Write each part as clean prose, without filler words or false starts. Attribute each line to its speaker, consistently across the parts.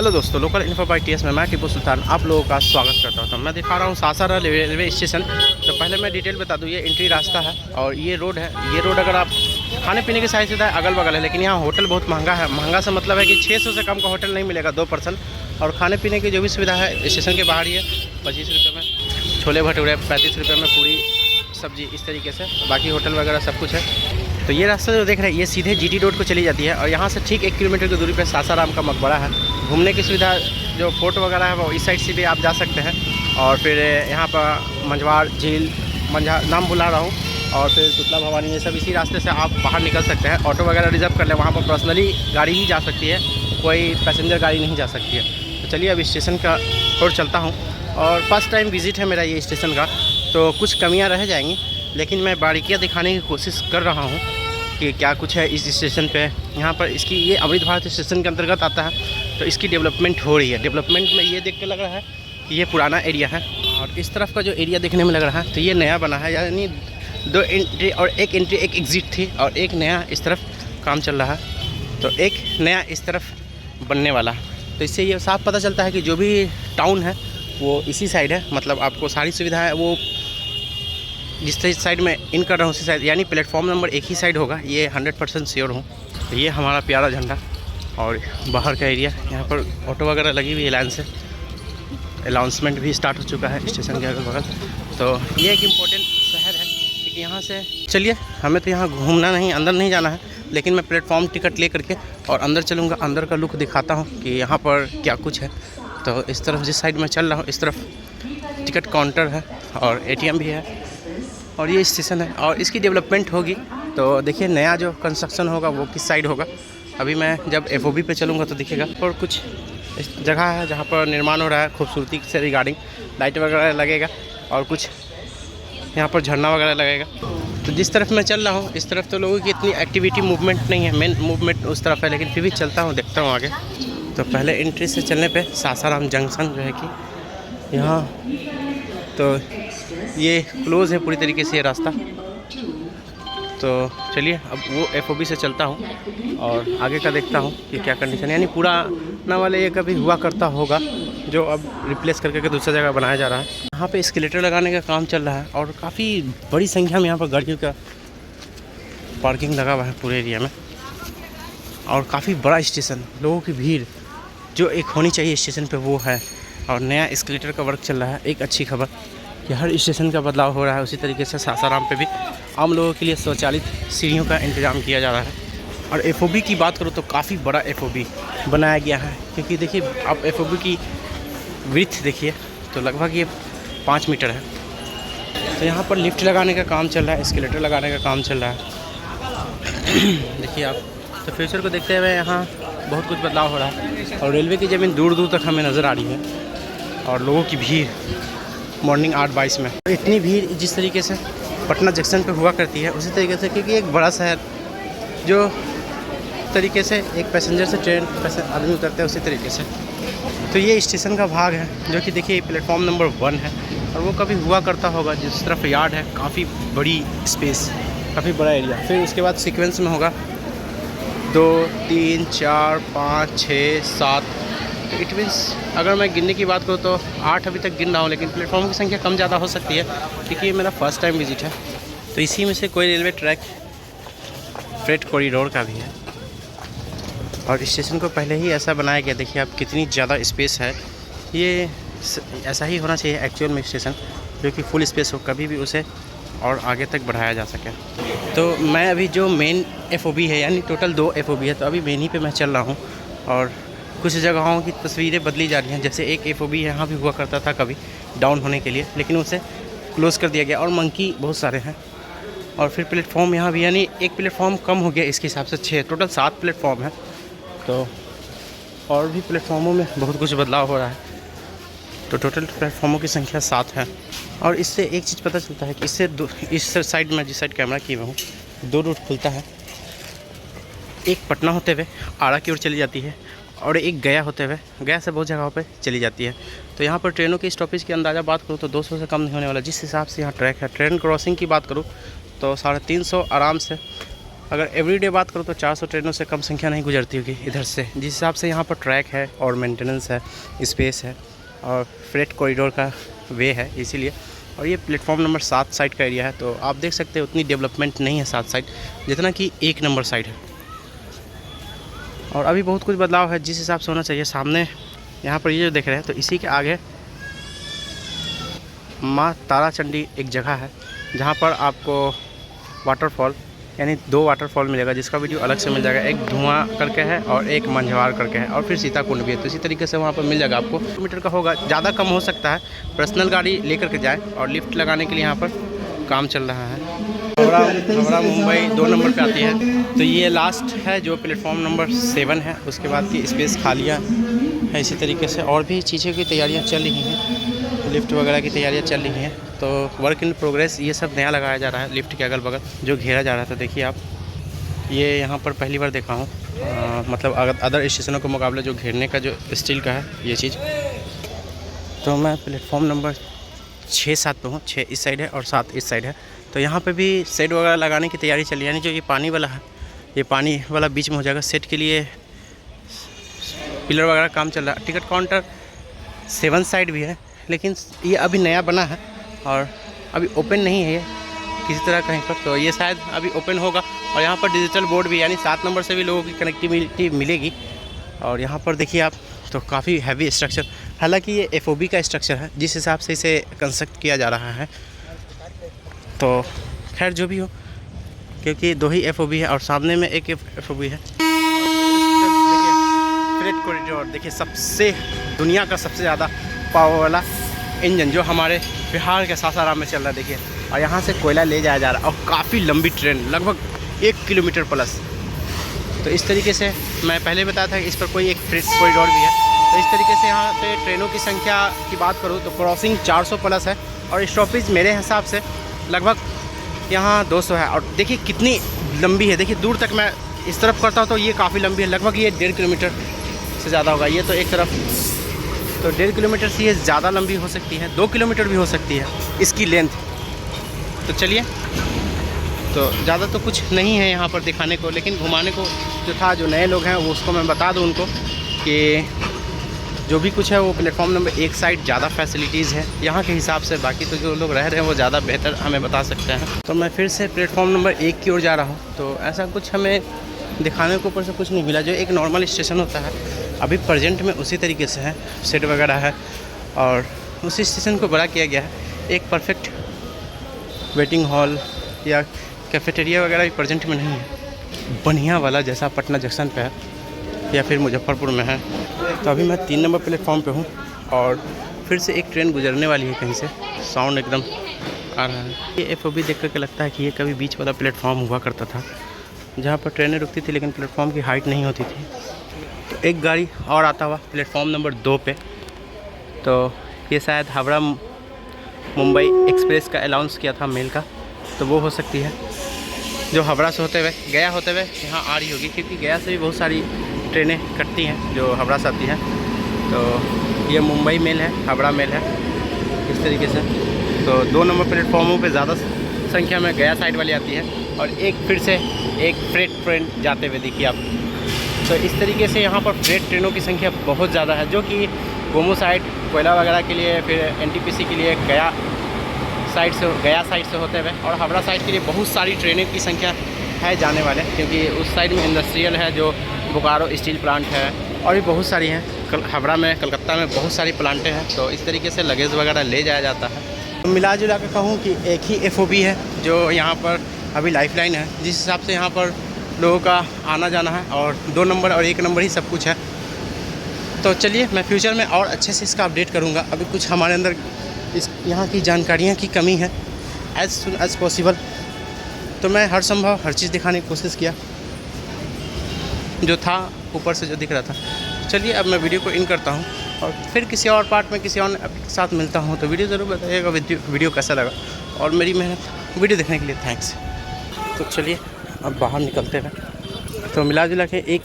Speaker 1: Hello दोस्तों, local info bye TS में मैं टीपू सुल्तान आप लोगों का स्वागत करता हूं। तो मैं दिखा रहा हूं सासारा रेलवे स्टेशन। तो पहले मैं डिटेल बता दूं, ये एंट्री रास्ता है और ये रोड है। ये रोड अगर आप खाने पीने की साइड से है अगल बगल है, लेकिन यहाँ होटल बहुत महंगा है। महंगा से मतलब है कि 600 से कम का होटल नहीं मिलेगा 2 पर्सन। और खाने पीने की जो भी सुविधा है स्टेशन के बाहर ही है। 25 रुपये में छोले भटूरे, 35 रुपये में पूरी सब्जी, इस तरीके से। बाकी होटल वगैरह सब कुछ है। तो ये रास्ता जो देख रहे हैं ये सीधे जीटी रोड को चली जाती है और यहाँ से ठीक 1 किलोमीटर की दूरी पे सासाराम का मकबरा है। घूमने की सुविधा जो फोर्ट वगैरह है वो इस साइड से भी आप जा सकते हैं। और फिर यहाँ पर मंझवाड़ झील, नाम भुला रहा हूँ, और फिर तुतला भवानी, ये सब इसी रास्ते से आप बाहर निकल सकते हैं। ऑटो वगैरह रिजर्व कर लें, वहाँ पर पर्सनली गाड़ी ही जा सकती है, कोई पैसेंजर गाड़ी नहीं जा सकती है। तो चलिए अब स्टेशन का ओर चलता हूँ। और फर्स्ट टाइम विज़िट है मेरा ये स्टेशन का, तो कुछ कमियाँ रह जाएंगी, लेकिन मैं बारीकियाँ दिखाने की कोशिश कर रहा हूँ कि क्या कुछ है इस स्टेशन पे। यहाँ पर इसकी ये अमृत भारत स्टेशन के अंतर्गत आता है, तो इसकी डेवलपमेंट हो रही है। डेवलपमेंट में ये देख के लग रहा है कि ये पुराना एरिया है, और इस तरफ का जो एरिया देखने में लग रहा है तो ये नया बना है। यानी 2 एंट्री और 1 एंट्री 1 एग्ज़िट थी, और एक नया इस तरफ काम चल रहा है, तो एक नया इस तरफ बनने वाला है। तो इससे ये साफ पता चलता है कि जो भी टाउन है वो इसी साइड है। मतलब आपको सारी सुविधा है वो जिस साइड में इन कर रहा हूँ उसी साइड, यानी प्लेटफॉर्म नंबर एक ही साइड होगा, ये 100% श्योर हूँ। तो ये हमारा प्यारा झंडा और बाहर का एरिया, यहाँ पर ऑटो वगैरह लगी हुई है लाइन से। अनाउंसमेंट भी स्टार्ट हो चुका है स्टेशन के अगल बगल। तो ये एक इम्पोर्टेंट शहर है, क्योंकि यहाँ से चलिए हमें तो यहाँ घूमना नहीं, अंदर नहीं जाना है, लेकिन मैं प्लेटफॉर्म टिकट ले करके और अंदर चलूँगा। अंदर का लुक दिखाता हूँ कि यहाँ पर क्या कुछ है। तो इस तरफ जिस साइड में चल रहा हूँ इस तरफ टिकट काउंटर है और ATM भी है, और ये स्टेशन है। और इसकी डेवलपमेंट होगी तो देखिए नया जो कंस्ट्रक्शन होगा वो किस साइड होगा। अभी मैं जब FOB पे चलूँगा तो दिखेगा। और कुछ जगह है जहाँ पर निर्माण हो रहा है खूबसूरती से रिगार्डिंग, लाइट वगैरह लगेगा, और कुछ यहाँ पर झरना वगैरह लगेगा। तो जिस तरफ मैं चल रहा हूँ इस तरफ तो लोगों की इतनी एक्टिविटी मूवमेंट नहीं है, मेन मूवमेंट उस तरफ है, लेकिन फिर भी चलता हूँ, देखता हूँ आगे। तो पहले एंट्री से चलने पे सासाराम जंक्शन जो है कि यहाँ तो ये क्लोज़ है पूरी तरीके से ये रास्ता। तो चलिए अब वो FOB से चलता हूँ और आगे का देखता हूँ कि क्या कंडीशन, यानी पुराना वाले ये कभी हुआ करता होगा जो अब रिप्लेस करके दूसरा जगह बनाया जा रहा है। यहाँ पे एस्केलेटर लगाने का काम चल रहा है और काफ़ी बड़ी संख्या में यहाँ पर गाड़ियों का पार्किंग लगा हुआ है पूरे एरिया में। और काफ़ी बड़ा स्टेशन, लोगों की भीड़ जो एक होनी चाहिए स्टेशन पे वो है। और नया एस्केलेटर का वर्क चल रहा है, एक अच्छी खबर कि हर स्टेशन का बदलाव हो रहा है। उसी तरीके से सासाराम पे भी आम लोगों के लिए स्वचालित सीढ़ियों का इंतजाम किया जा रहा है। और FOB की बात करूँ तो काफ़ी बड़ा FOB बनाया गया है, क्योंकि देखिए आप FOB की विड्थ देखिए तो लगभग ये 5 मीटर है। तो यहाँ पर लिफ्ट लगाने का काम चल रहा है, एस्केलेटर लगाने का काम चल रहा है। देखिए आप तो फ्यूचर को देखते हुए यहाँ बहुत कुछ बदलाव हो रहा है। और रेलवे की ज़मीन दूर दूर तक हमें नज़र आ रही है, और लोगों की भीड़ मॉर्निंग 8:22 में इतनी भीड़ जिस तरीके से पटना जंक्शन पे हुआ करती है उसी तरीके से, क्योंकि एक बड़ा शहर जो तरीके से एक पैसेंजर से ट्रेन आदमी उतरते हैं उसी तरीके से। तो ये स्टेशन का भाग है जो कि देखिए प्लेटफॉर्म नंबर 1 है, और वो कभी हुआ करता होगा। जिस तरफ यार्ड है काफ़ी बड़ी स्पेस, काफ़ी बड़ा एरिया। फिर उसके बाद सीक्वेंस में होगा 2 3 4 5 6 7। तो इट मीन्स अगर मैं गिनने की बात करूँ तो 8 अभी तक गिन रहा हूँ, लेकिन प्लेटफॉर्म की संख्या कम ज़्यादा हो सकती है, क्योंकि ये मेरा फर्स्ट टाइम विजिट है। तो इसी में से कोई रेलवे ट्रैक फ्रेट कॉरिडोर का भी है। और स्टेशन को पहले ही ऐसा बनाया गया, देखिए आप कितनी ज़्यादा स्पेस है। ये ऐसा ही होना चाहिए एक्चुअल में स्टेशन, जो कि फुल स्पेस हो, कभी भी उसे और आगे तक बढ़ाया जा सके। तो मैं अभी जो मेन FOB है, यानी टोटल 2 FOB है, तो अभी मेन ही पे मैं चल रहा हूँ। और कुछ जगहों की तस्वीरें बदली जा रही हैं, जैसे एक FOB यहाँ भी हुआ करता था कभी डाउन होने के लिए, लेकिन उसे क्लोज़ कर दिया गया। और मंकी बहुत सारे हैं। और फिर प्लेटफॉर्म यहाँ भी, यानी एक प्लेटफॉर्म कम हो गया इसके हिसाब से 6, टोटल 7 प्लेटफॉर्म है। तो और भी प्लेटफॉर्मों में बहुत कुछ बदलाव हो रहा है। तो टोटल प्लेटफॉर्मों की संख्या 7 है। और इससे एक चीज़ पता चलता है कि इससे इस साइड में, जिस साइड कैमरा की मैं हूँ, 2 रूट खुलता है। एक पटना होते हुए आरा की ओर चली जाती है, और एक गया होते हुए, गया से बहुत जगहों पे चली जाती है। तो यहाँ पर ट्रेनों की स्टॉपेज की अंदाज़ा बात करूँ तो 200 से कम नहीं होने वाला, जिस हिसाब से यहाँ ट्रैक है। ट्रेन क्रॉसिंग की बात करूँ तो 350 आराम से अगर एवरीडे बात करूँ तो 400 ट्रेनों से कम संख्या नहीं गुजरती होगी इधर से, जिस हिसाब से यहाँ पर ट्रैक है और मेंटेनेंस है, स्पेस है और फ्रेट कॉरिडोर का वे है इसीलिए। और ये प्लेटफॉर्म नंबर 7 साइड का एरिया है, तो आप देख सकते हैं उतनी डेवलपमेंट नहीं है 7 साइड जितना कि 1 नंबर साइड है। और अभी बहुत कुछ बदलाव है जिस हिसाब से होना चाहिए। सामने यहाँ पर ये जो देख रहे हैं, तो इसी के आगे माँ ताराचंडी एक जगह है जहाँ पर आपको वाटरफॉल यानी 2 वाटरफॉल मिलेगा, जिसका वीडियो अलग से मिल जाएगा। एक धुआं करके है और एक मंझवार करके है, और फिर सीता कुंड भी है। तो इसी तरीके से वहाँ पर मिल जाएगा आपको। किलोमीटर का होगा, ज़्यादा कम हो सकता है। पर्सनल गाड़ी लेकर के जाए, और लिफ्ट लगाने के लिए यहाँ पर काम चल रहा है। हावड़ा मुंबई 2 नंबर पे आती है। तो ये लास्ट है जो प्लेटफॉर्म नंबर 7 है, उसके बाद की स्पेस खालियाँ है। इसी तरीके से और भी चीज़ों की तैयारियाँ चल रही हैं, लिफ्ट वगैरह की तैयारियाँ चल रही हैं। तो वर्क इन प्रोग्रेस ये सब नया लगाया जा रहा है। लिफ्ट के अगल बगल जो घेरा जा रहा था, देखिए आप, ये यहाँ पर पहली बार देखा हूँ। मतलब अदर स्टेशनों के मुकाबले जो घेरने का जो स्टील का है ये चीज़। तो मैं प्लेटफॉर्म नंबर 6-7 पे हूँ। 6 इस साइड है और 7 इस साइड है। तो यहाँ पे भी सेट वगैरह लगाने की तैयारी चली, यानी जो ये पानी वाला है, ये पानी वाला बीच में हो जाएगा। सेट के लिए पिलर वगैरह काम चल रहा है। टिकट काउंटर 7 साइड भी है, लेकिन ये अभी नया बना है और अभी ओपन नहीं है ये किसी तरह कहीं पर। तो ये शायद अभी ओपन होगा। और यहाँ पर डिजिटल बोर्ड भी, यानी 7 नंबर से भी लोगों की कनेक्टिविटी मिलेगी। और यहाँ पर देखिए आप, तो काफ़ी हैवी स्ट्रक्चर, हालांकि ये FOB का स्ट्रक्चर है जिस हिसाब से इसे कंस्ट्रक्ट किया जा रहा है। तो खैर जो भी हो, क्योंकि 2 ही FOB है और सामने में एक FOB है। फ्रेट कॉरिडोर देखिए, सबसे दुनिया का सबसे ज़्यादा पावर वाला इंजन जो हमारे बिहार के सासाराम में चल रहा है, देखिए। और यहाँ से कोयला ले जाया जा रहा है, और काफ़ी लंबी ट्रेन, लगभग 1 किलोमीटर प्लस। तो इस तरीके से मैं पहले बताया था कि इस पर कोई एक फ्रेट कॉरिडोर भी है। तो इस तरीके से यहाँ पे ट्रेनों की संख्या की बात करूँ तो क्रॉसिंग 400 प्लस है, और स्टॉपेज मेरे हिसाब से लगभग यहाँ 200 है। और देखिए कितनी लंबी है, देखिए दूर तक मैं इस तरफ करता हूँ तो ये काफ़ी लंबी है, लगभग ये 1.5 किलोमीटर से ज़्यादा होगा। ये तो एक तरफ, तो 1.5 किलोमीटर से ये ज़्यादा लंबी हो सकती है, 2 किलोमीटर भी हो सकती है इसकी लेंथ। तो चलिए, तो ज़्यादा तो कुछ नहीं है यहाँ पर दिखाने को, लेकिन घुमाने को जो था, जो नए लोग हैं वो उसको मैं बता दूँ उनको कि जो भी कुछ है वो प्लेटफॉर्म नंबर 1 साइड ज़्यादा फैसिलिटीज़ है यहाँ के हिसाब से। बाकी तो जो लोग रह रहे हैं वो ज़्यादा बेहतर हमें बता सकते हैं। तो मैं फिर से प्लेटफॉर्म नंबर 1 की ओर जा रहा हूँ। तो ऐसा कुछ हमें दिखाने को ऊपर से कुछ नहीं मिला, जो एक नॉर्मल स्टेशन होता है अभी प्रेजेंट में उसी तरीके से है। सेट वगैरह है और उसी स्टेशन को बड़ा किया गया है। एक परफेक्ट वेटिंग हॉल या कैफेटेरिया वगैरह भी प्रेजेंट में नहीं है, बढ़िया वाला जैसा पटना जंक्शन पे है या फिर मुजफ्फरपुर में है। तो अभी मैं 3 नंबर प्लेटफॉर्म पे हूँ और फिर से एक ट्रेन गुजरने वाली है कहीं से, साउंड एकदम आ रहा है। ये FOB देख करके लगता है कि ये कभी बीच वाला प्लेटफॉर्म हुआ करता था जहाँ पर ट्रेनें रुकती थी, लेकिन प्लेटफॉर्म की हाइट नहीं होती थी। तो एक गाड़ी और आता हुआ प्लेटफॉर्म नंबर 2 पे, तो ये शायद हावड़ा मुंबई एक्सप्रेस का अनाउंस किया था मेल का, तो वो हो सकती है जो हावड़ा से होते हुए, गया होते हुए यहाँ आ रही होगी, क्योंकि गया से भी बहुत सारी ट्रेनें कटती हैं जो हावड़ा से आती हैं। तो ये मुंबई मेल है, हावड़ा मेल है इस तरीके से। तो 2 नंबर प्लेटफॉर्मों पे ज़्यादा संख्या में गया साइड वाली आती है, और एक फिर से एक फ्रेट ट्रेन जाते हुए देखिए आप। तो इस तरीके से यहाँ पर फ्रेट ट्रेनों की संख्या बहुत ज़्यादा है, जो कि गोमो साइड कोयला वगैरह के लिए, फिर NTPC के लिए गया साइड से होते हुए, और हावड़ा साइड के लिए बहुत सारी ट्रेनों की संख्या है जाने वाले, क्योंकि उस साइड में इंडस्ट्रियल है, जो बोकारो स्टील प्लांट है, और भी बहुत सारी हैं। हावड़ा में, कलकत्ता में बहुत सारी प्लांटें हैं। तो इस तरीके से लगेज वगैरह ले जाया जाता है। तो मिला जुला के कहूँ कि एक ही FOB है जो यहाँ पर अभी लाइफलाइन है, जिस हिसाब से यहाँ पर लोगों का आना जाना है, और 2 नंबर और 1 नंबर ही सब कुछ है। तो चलिए, मैं फ्यूचर में और अच्छे से इसका अपडेट करूँगा। अभी कुछ हमारे अंदर इस यहाँ की जानकारियाँ की कमी है, एज सुन एज पॉसिबल। तो मैं हर संभव हर चीज़ दिखाने की कोशिश किया जो था ऊपर से जो दिख रहा था। चलिए, अब मैं वीडियो को इन करता हूँ और फिर किसी और पार्ट में किसी और के साथ मिलता हूँ। तो वीडियो ज़रूर बताइएगा वीडियो कैसा लगा, और मेरी मेहनत वीडियो देखने के लिए थैंक्स। तो चलिए अब बाहर निकलते हैं। तो मिला जुला के एक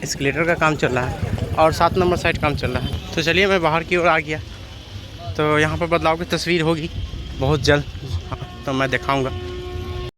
Speaker 1: एस्केलेटर का काम चल रहा है और 7 नंबर साइड काम चल रहा है। तो चलिए, मैं बाहर की ओर आ गया। तो यहाँ पर बदलाव की तस्वीर होगी बहुत जल्द, तो मैं दिखाऊँगा।